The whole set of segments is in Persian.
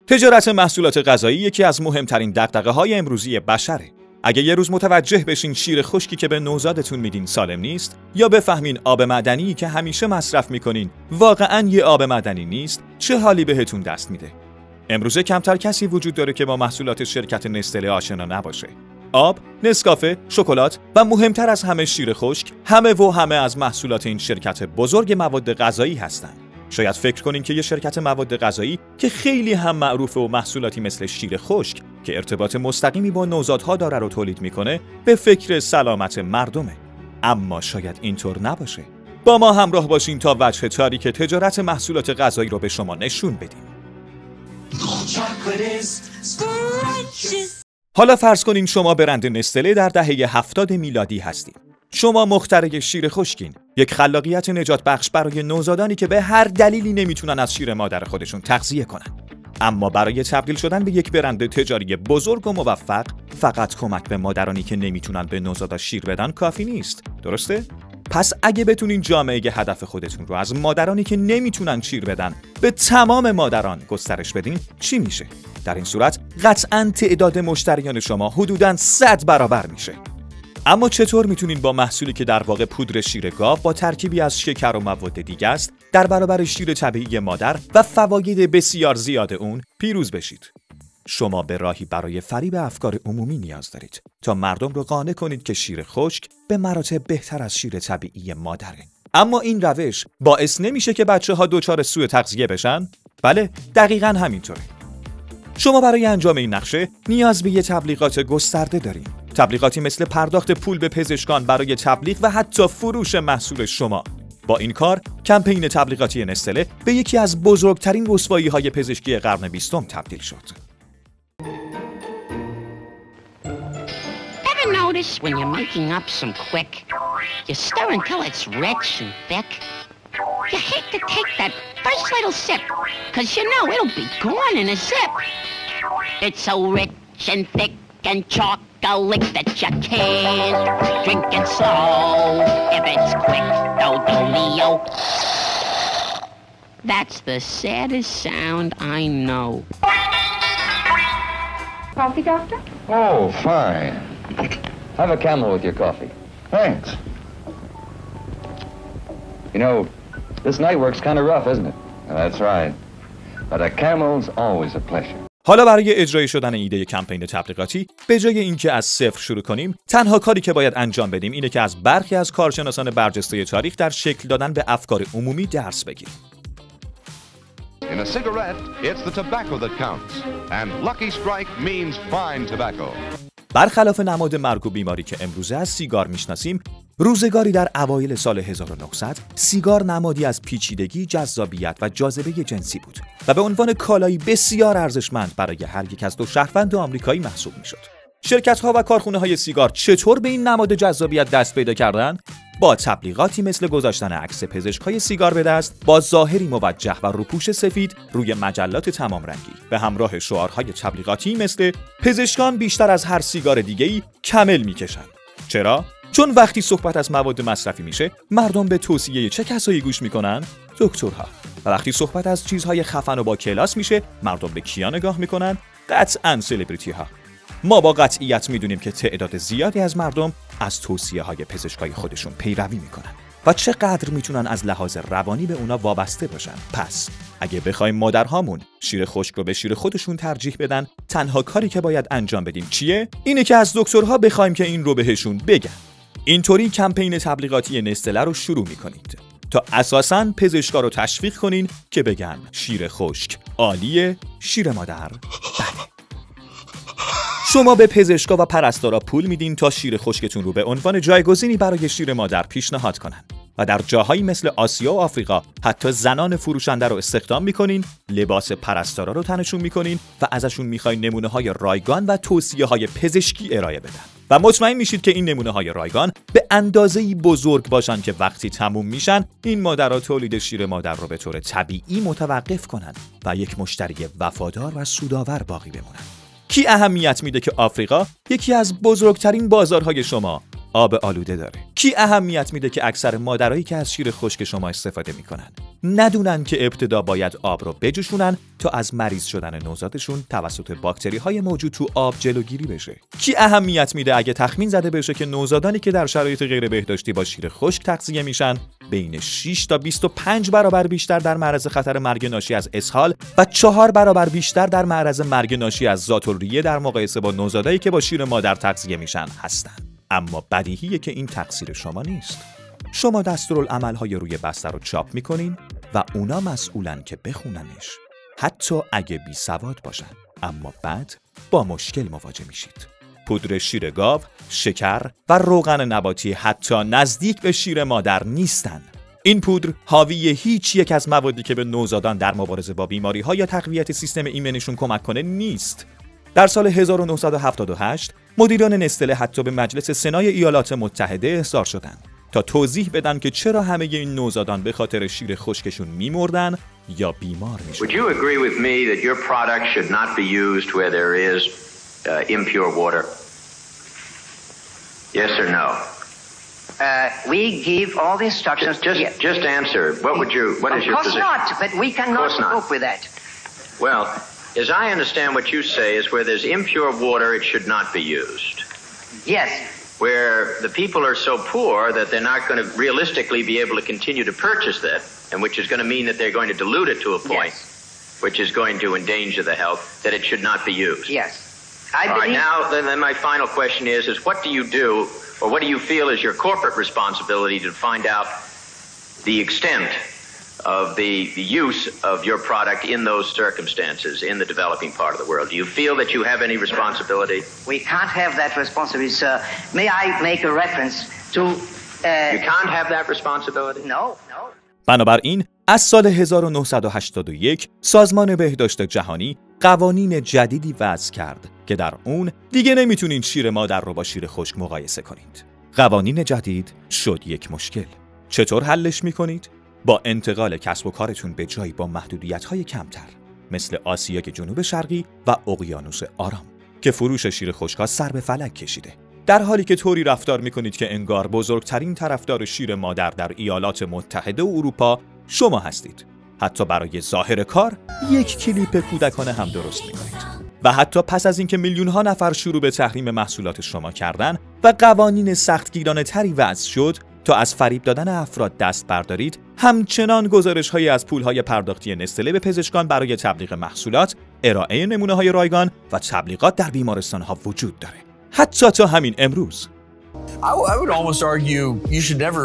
تجارت محصولات غذایی یکی از مهمترین دغدغه‌های امروزی بشره. اگه یه روز متوجه بشین شیر خشکی که به نوزادتون میدین سالم نیست، یا بفهمین آب معدنی که همیشه مصرف میکنین واقعاً یه آب معدنی نیست، چه حالی بهتون دست میده؟ امروزه کمتر کسی وجود داره که با محصولات شرکت نستله آشنا نباشه. آب، نسکافه، شکلات و مهمتر از همه شیر خشک، همه از محصولات این شرکت بزرگ مواد غذایی هستن. شاید فکر کنین که یه شرکت مواد غذایی که خیلی هم معروفه و محصولاتی مثل شیر خشک که ارتباط مستقیمی با نوزادها داره رو تولید میکنه، به فکر سلامت مردمه. اما شاید اینطور نباشه. با ما همراه باشین تا وجه تاریک تجارت محصولات غذایی رو به شما نشون بدیم. حالا فرض کنین شما برند نستله در دهه 70 میلادی هستید. شما مخترع شیر خشکین، یک خلاقیت نجات بخش برای نوزادانی که به هر دلیلی نمیتونن از شیر مادر خودشون تغذیه کنن. اما برای تبدیل شدن به یک برند تجاری بزرگ و موفق، فقط کمک به مادرانی که نمیتونن به نوزادا شیر بدن کافی نیست. درسته؟ پس اگه بتونین جامعه هدف خودتون رو از مادرانی که نمیتونن شیر بدن به تمام مادران گسترش بدین، چی میشه؟ در این صورت قطعاً تعداد مشتریان شما حدوداً 100 برابر میشه. اما چطور میتونین با محصولی که در واقع پودر شیر گاو با ترکیبی از شکر و مواد دیگه است، در برابر شیر طبیعی مادر و فواید بسیار زیاد اون پیروز بشید؟ شما به راهی برای فریب افکار عمومی نیاز دارید تا مردم رو قانع کنید که شیر خشک به مراتب بهتر از شیر طبیعی مادره. اما این روش باعث نمیشه که بچه‌ها دچار سوء تغذیه بشن؟ بله، دقیقاً همینطوره. شما برای انجام این نقشه نیاز به یه تبلیغات گسترده دارین. تبلیغاتی مثل پرداخت پول به پزشکان برای تبلیغ و حتی فروش محصول شما. با این کار کمپین تبلیغاتی نستله به یکی از بزرگترین رسوایی‌های پزشکی قرن 20 تبدیل شد. Notice when you're making up some quick, you stir until it's rich and thick. You hate to take that first little sip, 'cause you know it'll be gone in a zip. It's so rich and thick and chocolate that you can't drink it slow. If it's quick, Leo. That's the saddest sound I know. Coffee, doctor? Oh, fine. Have a Camel with your coffee. Thanks. You know, this night work's kind of rough, isn't it? That's right. But a Camel's always a pleasure. حالا برای اجرای شدن ایده کمپین تبلیغاتی، به جای اینکه از صفر شروع کنیم، تنها کاری که باید انجام بدیم اینه که از برخی از کارشناسان برجسته تاریخ در شکل دادن به افکار عمومی درس بگیریم. In a cigarette, it's the tobacco that counts. And Lucky Strike means fine tobacco. برخلاف نماد مرگ و بیماری که امروزه از سیگار میشناسیم، روزگاری در اوایل سال 1900 سیگار نمادی از پیچیدگی، جذابیت و جاذبه جنسی بود و به عنوان کالایی بسیار ارزشمند برای هر یک از دو شهروند آمریکایی محسوب میشد. شرکت‌ها و کارخانه‌های سیگار چطور به این نماد جذابیت دست پیدا کردند؟ با تبلیغاتی مثل گذاشتن عکس پزشک‌های سیگار به دست با ظاهری موجه و روپوش سفید روی مجلات تمام رنگی به همراه شعارهای تبلیغاتی مثل پزشکان بیشتر از هر سیگار دیگه‌ای کمل می‌کشند. چرا؟ چون وقتی صحبت از مواد مصرفی میشه، مردم به توصیه چه کسایی گوش میکنن؟ دکترها. و وقتی صحبت از چیزهای خفن و با کلاس میشه، مردم به کیا نگاه میکنن؟ قطعاً سلبریتی ها. ما با قطعیت میدونیم که تعداد زیادی از مردم از توصیه های پزشکای خودشون پیروی میکنن و چقدر میتونن از لحاظ روانی به اونا وابسته باشن. پس اگه بخوایم مادرهامون شیر خشک رو به شیر خودشون ترجیح بدن، تنها کاری که باید انجام بدیم چیه؟ اینه که از دکترها بخوایم که این رو بهشون بگن. اینطوری کمپین تبلیغاتی نستله رو شروع میکنید تا اساساً پزشکا رو تشویق کنین که بگن شیر خشک عالیه، شیر مادر بله. شما به پزشکا و پرستارا پول میدین تا شیر خشکتون رو به عنوان جایگزینی برای شیر مادر پیشنهاد کنن و در جاهایی مثل آسیا و آفریقا حتی زنان فروشنده رو استخدام میکنین، لباس پرستارا رو تنشون میکنین و ازشون میخواین نمونه‌های رایگان و توصیه‌های پزشکی ارائه بدن و مطمئن میشید که این نمونه‌های رایگان به اندازه‌ای بزرگ باشن که وقتی تموم میشن این مادرها تولید شیر مادر رو به طور طبیعی متوقف کنن و یک مشتری وفادار و سودآور باقی بمونن. کی اهمیت میده که آفریقا یکی از بزرگترین بازارهای شما آب آلوده داره. کی اهمیت میده که اکثر مادرایی که از شیر خشک شما استفاده میکنن ندونن که ابتدا باید آب رو بجوشونن تا از مریض شدن نوزادشون توسط باکتری‌های موجود تو آب جلوگیری بشه؟ کی اهمیت میده اگه تخمین زده بشه که نوزادانی که در شرایط غیر بهداشتی با شیر خشک تغذیه میشن بین 6 تا 25 برابر بیشتر در معرض خطر مرگ ناشی از اسهال و 4 برابر بیشتر در معرض مرگ ناشی از ذات‌الریه در مقایسه با نوزادایی که با شیر مادر تغذیه میشن هستن؟ اما بدیهیه که این تقصیر شما نیست. شما دستورالعمل‌های روی بسته رو چاپ میکنین و اونا مسئولن که بخوننش، حتی اگه بی سواد باشن. اما بعد با مشکل مواجه میشید. پودر شیر گاو، شکر و روغن نباتی حتی نزدیک به شیر مادر نیستن. این پودر حاوی هیچ یک از موادی که به نوزادان در مبارزه با بیماری‌ها یا تقویت سیستم ایمنیشون کمک کنه نیست. در سال 1978 مدیران نستله حتی به مجلس سنای ایالات متحده احضار شدند تا توضیح بدن که چرا همه این نوزادان به خاطر شیر خشکشون می‌مردن یا بیمار می‌شدن. Would you agree with me that your product should not be used where there is impure water? Yes or no? We give all the instructions. Just answer. What is your position? Of course not, but we cannot cope with that. Well, as I understand what you say is where there's impure water, it should not be used. Yes. Where the people are so poor that they're not going to realistically be able to continue to purchase that, and which is going to mean that they're going to dilute it to a point, which is going to endanger the health, that it should not be used. Yes. All right, now then my final question is what do you do, or what do you feel is your corporate responsibility to find out the extent of the use of your product in those circumstances in the developing part of the world? Do you feel that you have any responsibility? We can't have that responsibility, sir. May I make a reference to... You can't have that responsibility? No. بنابراین از سال 1981 سازمان بهداشت جهانی قوانین جدیدی وضع کرد که در اون دیگه نمیتونین شیر مادر رو با شیر خشک مقایسه کنید. قوانین جدید شد یک مشکل. چطور حلش میکنید؟ با انتقال کسب و کارتون به جایی با محدودیت‌های کمتر مثل آسیای جنوب شرقی و اقیانوس آرام که فروش شیر خشک‌ها سر به فلک کشیده. در حالی که طوری رفتار میکنید که انگار بزرگترین طرفدار شیر مادر در ایالات متحده و اروپا شما هستید. حتی برای ظاهر کار یک کلیپ کودکانه هم درست میکنید. و حتی پس از اینکه میلیون‌ها نفر شروع به تحریم محصولات شما کردن و قوانین سختگیرانه تری وضع شد تا از فریب دادن افراد دست بردارید، همچنان گزارش‌هایی از پول‌های پرداختی نستله به پزشکان برای تبلیغ محصولات، ارائه نمونه‌های رایگان و تبلیغات در بیمارستان‌ها وجود داره. حتی تا همین امروز. I would almost argue you should never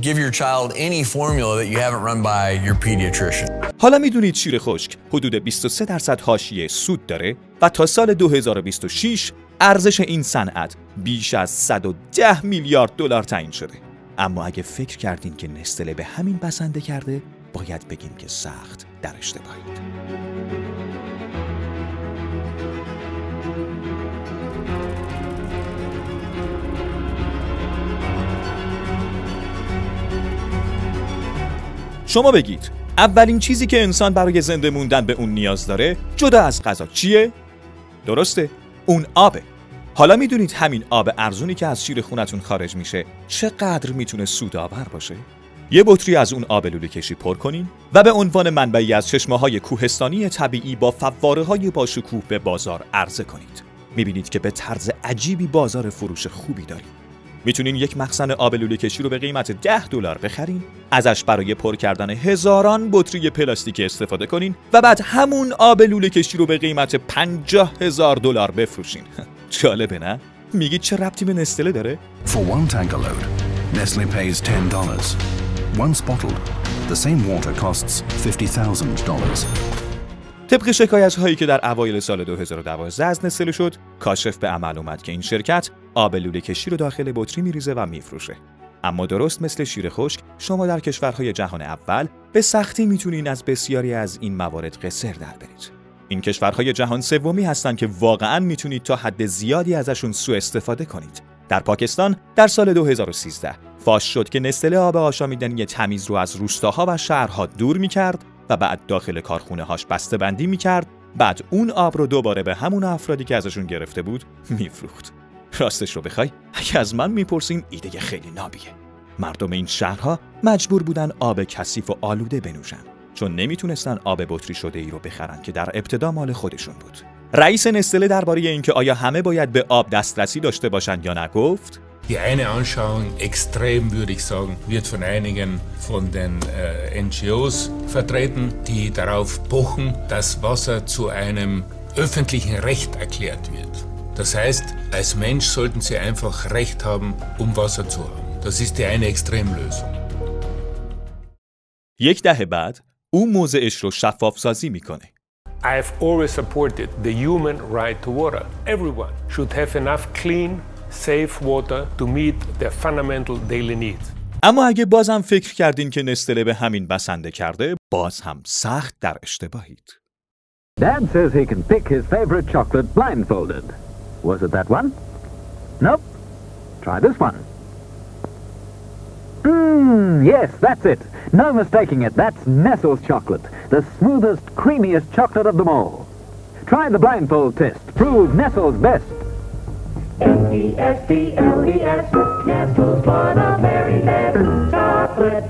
give your child any formula that you haven't run by your pediatrician. حالا میدونید شیر خشک حدود 23% حاشیه سود داره و تا سال 2026 ارزش این صنعت بیش از 110 میلیارد دلار تعیین شده. اما اگه فکر کردین که نستله به همین بسنده کرده، باید بگیم که سخت در اشتباهید. شما بگید اولین چیزی که انسان برای زنده موندن به اون نیاز داره جدا از غذا چیه؟ درسته؟ اون آبه. حالا میدونید همین آب ارزونی که از شیر خونتون خارج میشه چقدر میتونه سودآور باشه؟ یه بطری از اون آب لوله کشی پر کنین و به عنوان منبعی از چشمه‌های کوهستانی طبیعی با فواره‌های با شکوه به بازار عرضه کنید. میبینید که به طرز عجیبی بازار فروش خوبی دارید. میتونین یک مخزن آب لوله کشی رو به قیمت $10 بخرین، ازش برای پر کردن هزاران بطری پلاستیکی استفاده کنین و بعد همون آب لوله کشی رو به قیمت $50,000 بفروشین. جالبه نه؟ میگید چه ربطی به نستله داره؟ For one tanker load, Nestle pays $10. Once bottled, the same water costs $50,000. طبق شکایت‌هایی که در اوایل سال 2012 از نستله شد، کاشف به عمل اومد که این شرکت آب لوله کشی رو داخل بطری میریزه و میفروشه. اما درست مثل شیر خشک، شما در کشورهای جهان اول به سختی میتونین از بسیاری از این موارد قصر در برید. این کشورهای جهان سومی هستن که واقعاً میتونید تا حد زیادی ازشون سوء استفاده کنید. در پاکستان در سال 2013 فاش شد که نستله آب آشامیدنی تمیز رو از روستاها و شهرها دور میکرد و بعد داخل کارخونه‌هاش بسته‌بندی می‌کرد، بعد اون آب رو دوباره به همون افرادی که ازشون گرفته بود می‌فروخت. راستش رو بخوای اگه از من میپرسین ایده خیلی نابیه. مردم این شهرها مجبور بودن آب کثیف و آلوده بنوشن چون نمیتونستن آب بطری شده ای رو بخرن که در ابتدا مال خودشون بود. رئیس نستله درباره اینکه آیا همه باید به آب دسترسی داشته باشن یا نه گفت: Die eine Anschauung, extrem würde ich sagen, wird von einigen von den NGOs vertreten, die darauf pochen, dass Wasser zu einem öffentlichen Recht erklärt wird. Das heißt, als Mensch sollten Sie einfach Recht haben, Wasser zu haben. Das ist die eine Extremlösung. یک دهه بعد او موضعش رو شفاف سازی میکنه. I've always supported the human right to water. Everyone should have enough clean, safe water to meet their fundamental daily needs. اما اگه بازم فکر کردین که نستله به همین بسنده کرده، باز هم سخت در اشتباهید. Dad says he can pick his favorite chocolate blindfolded. Was it that one? Nope. Try this one. Yes, that's it. No mistaking it. That's Nestle's chocolate. The smoothest, creamiest chocolate of them all. Try the blindfold test. Prove Nestle's best. N-E-S-T-L-E-S. Nestle's for the very best chocolate.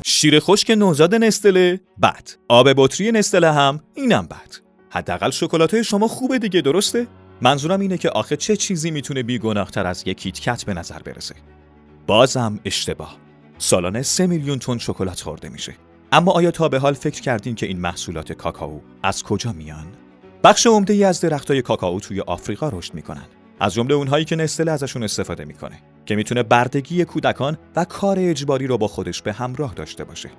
شیر خشک نوزاد نستله بد. آب بطری نستله هم اینم بد. حداقل شکلات‌های شما خوبه دیگه، درسته؟ منظورم اینه که آخه چه چیزی میتونه بیگناه‌تر از یک کیت کت به نظر برسه؟ بازم اشتباه. سالانه 3 میلیون تن شکلات خورده میشه. اما آیا تا به حال فکر کردین که این محصولات کاکائو از کجا میان؟ بخش عمده‌ای از درختای کاکائو توی آفریقا رشد میکنن. از جمله اونهایی که نستله ازشون استفاده میکنه که میتونه بردگی کودکان و کار اجباری رو با خودش به همراه داشته باشه.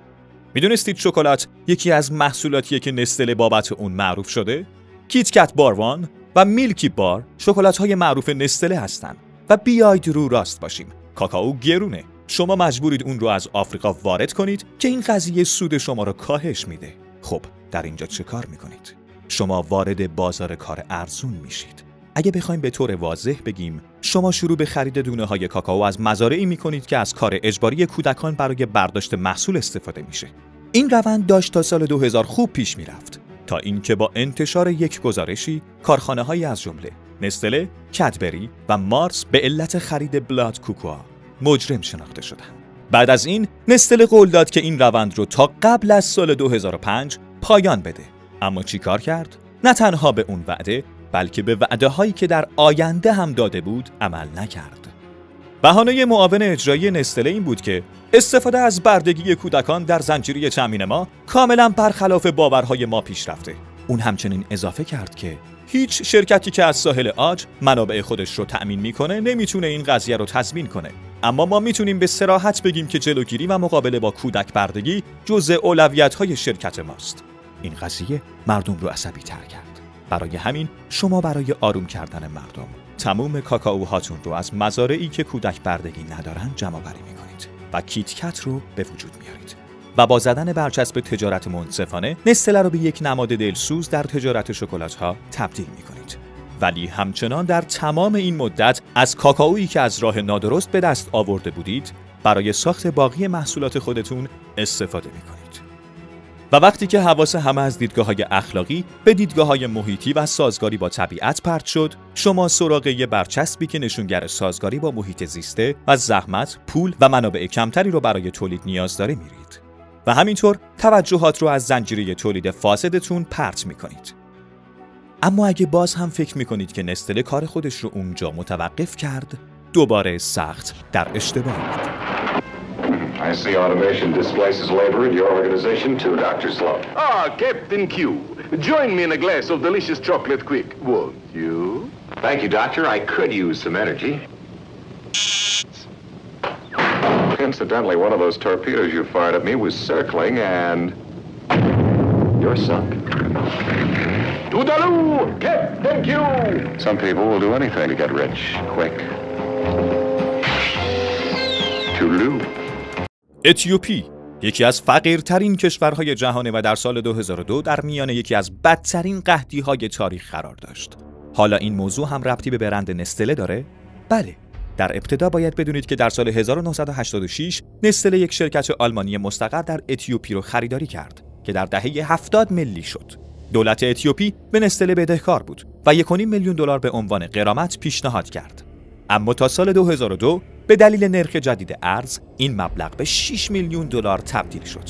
میدونستید شکلات یکی از محصولاتیه که نستله بابت اون معروف شده؟ کیت کت باروان و میلکی بار شکلات‌های معروف نستله هستن و بیاید رو راست باشیم. کاکائو گرونه. شما مجبورید اون رو از آفریقا وارد کنید که این قضیه سود شما رو کاهش میده. خب در اینجا چه کار میکنید؟ شما وارد بازار کار ارزون میشید. اگه بخوایم به طور واضح بگیم، شما شروع به خرید دونه‌های کاکائو از مزارعی میکنید که از کار اجباری کودکان برای برداشت محصول استفاده میشه. این روند داشت تا سال 2000 خوب پیش میرفت تا اینکه با انتشار یک گزارشی کارخانه‌هایی از جمله نستله، کدبری و مارس به علت خرید بلاد کوکوا مجرم شناخته شدند. بعد از این نستله قول داد که این روند رو تا قبل از سال 2005 پایان بده. اما چی کار کرد؟ نه تنها به اون وعده بلکه به وعده هایی که در آینده هم داده بود عمل نکرد. بهانه معاون اجرایی نستله این بود که استفاده از بردگی کودکان در زنجیره تامین ما کاملا برخلاف باورهای ما پیش رفته. اون همچنین اضافه کرد که هیچ شرکتی که از ساحل عاج منابع خودش رو تأمین میکنه نمیتونه این قضیه رو تضمین کنه. اما ما میتونیم به صراحت بگیم که جلوگیری و مقابله با کودک بردگی جزء اولویت‌های شرکت ماست. این قضیه مردم رو عصبی تر کرد. برای همین شما برای آروم کردن مردم تمام کاکائوهاتون رو از مزارعی که کودک بردگی ندارن جمع‌آوری میکنید و کیت کت رو به وجود میارید و با زدن برچسب تجارت منصفانه نستله رو به یک نماد دلسوز در تجارت شکلات‌ها تبدیل میکنید. ولی همچنان در تمام این مدت از کاکائویی که از راه نادرست به دست آورده بودید برای ساخت باقی محصولات خودتون استفاده میکنید. و وقتی که حواس همه از دیدگاه‌های اخلاقی به دیدگاه‌های محیطی و سازگاری با طبیعت پرت شد، شما سراغ یه برچسبی که نشونگر سازگاری با محیط زیسته و زحمت، پول و منابع کمتری رو برای تولید نیاز داره میرید. و همینطور توجهات رو از زنجیره تولید فاسدتون پرت میکنید. اما اگه باز هم فکر میکنید که نستله کار خودش رو اونجا متوقف کرد، دوباره سخت در اشتباهید. I see automation displaces labor in your organization too, Dr. Sloan. Ah, Captain Q. Join me in a glass of delicious chocolate quick, won't you? Thank you, Doctor. I could use some energy. Incidentally, one of those torpedoes you fired at me was circling and you're sunk. Toodaloo, Captain Q. Some people will do anything to get rich quick. Toodaloo. اتیوپی یکی از فقیرترین کشورهای جهانه و در سال 2002 در میان یکی از بدترین قحطی‌های تاریخ قرار داشت. حالا این موضوع هم ربطی به برند نستله داره؟ بله. در ابتدا باید بدونید که در سال 1986 نستله یک شرکت آلمانی مستقر در اتیوپی رو خریداری کرد که در دهه 70 ملی شد. دولت اتیوپی به نستله بدهکار بود و 1.5 میلیون دلار به عنوان غرامت پیشنهاد کرد. اما تا سال 2002 به دلیل نرخ جدید ارز این مبلغ به 6 میلیون دلار تبدیل شد.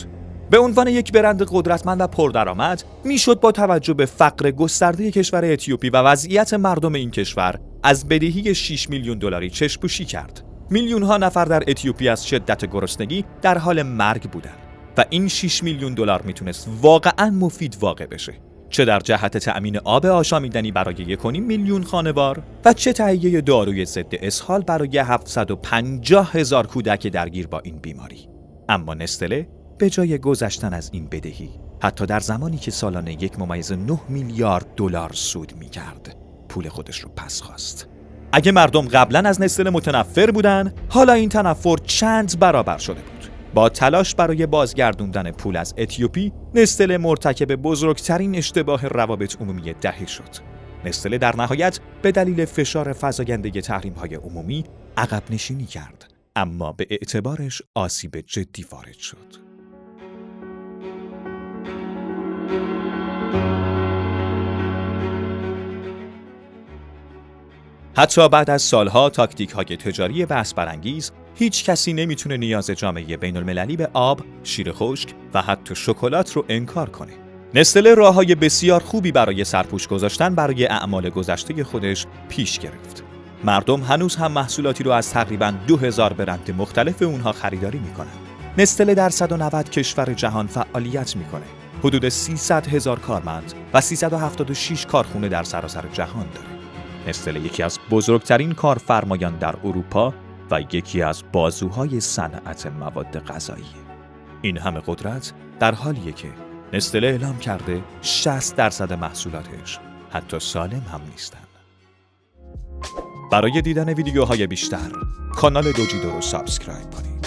به عنوان یک برند قدرتمند و پردرآمد میشد با توجه به فقر گسترده کشور اتیوپی و وضعیت مردم این کشور از بدهی 6 میلیون دلاری چشم‌پوشی کرد. میلیون ها نفر در اتیوپی از شدت گرسنگی در حال مرگ بودند و این 6 میلیون دلار میتونست واقعاً مفید واقع بشه، چه در جهت تأمین آب آشامیدنی برای 1.5 میلیون خانوار و چه تهیه داروی ضد اسهال برای 750,000 کودک درگیر با این بیماری. اما نستله به جای گذشتن از این بدهی، حتی در زمانی که سالانه 1.9 میلیارد دلار سود می‌کرد، پول خودش رو پس خواست. اگه مردم قبلا از نستله متنفر بودن، حالا این تنفر چند برابر شده بود. با تلاش برای بازگردوندن پول از اتیوپی، نستله مرتکب بزرگترین اشتباه روابط عمومی دهه شد. نستله در نهایت به دلیل فشار فزاینده تحریم‌های عمومی عقب نشینی کرد، اما به اعتبارش آسیب جدی وارد شد. حتی بعد از سالها تاکتیک‌های تجاری بحث برانگیز، هیچ کسی نمیتونه نیاز جامعه بین‌المللی به آب، شیر خشک و حتی شکلات رو انکار کنه. نستله راه‌های بسیار خوبی برای سرپوش گذاشتن برای اعمال گذشته خودش پیش گرفت. مردم هنوز هم محصولاتی رو از تقریباً 2000 برند مختلف اونها خریداری میکنن. نستله در 190 کشور جهان فعالیت میکنه. حدود 300,000 کارمند و 376 کارخونه در سراسر جهان داره. نستله یکی از بزرگترین کارفرمایان در اروپا و یکی از بازوهای صنعت مواد غذایی. این همه قدرت در حالیه که نستله اعلام کرده 60% محصولاتش حتی سالم هم نیستن. برای دیدن ویدیوهای بیشتر کانال دوجیدو رو سابسکرایب کنید.